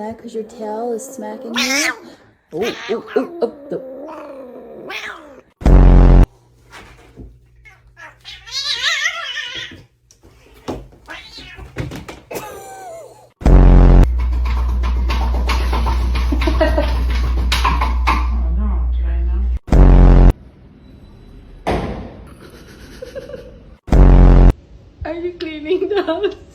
mad because your tail is smacking you? Oh, oh, oh, oh, oh. Are you cleaning the house?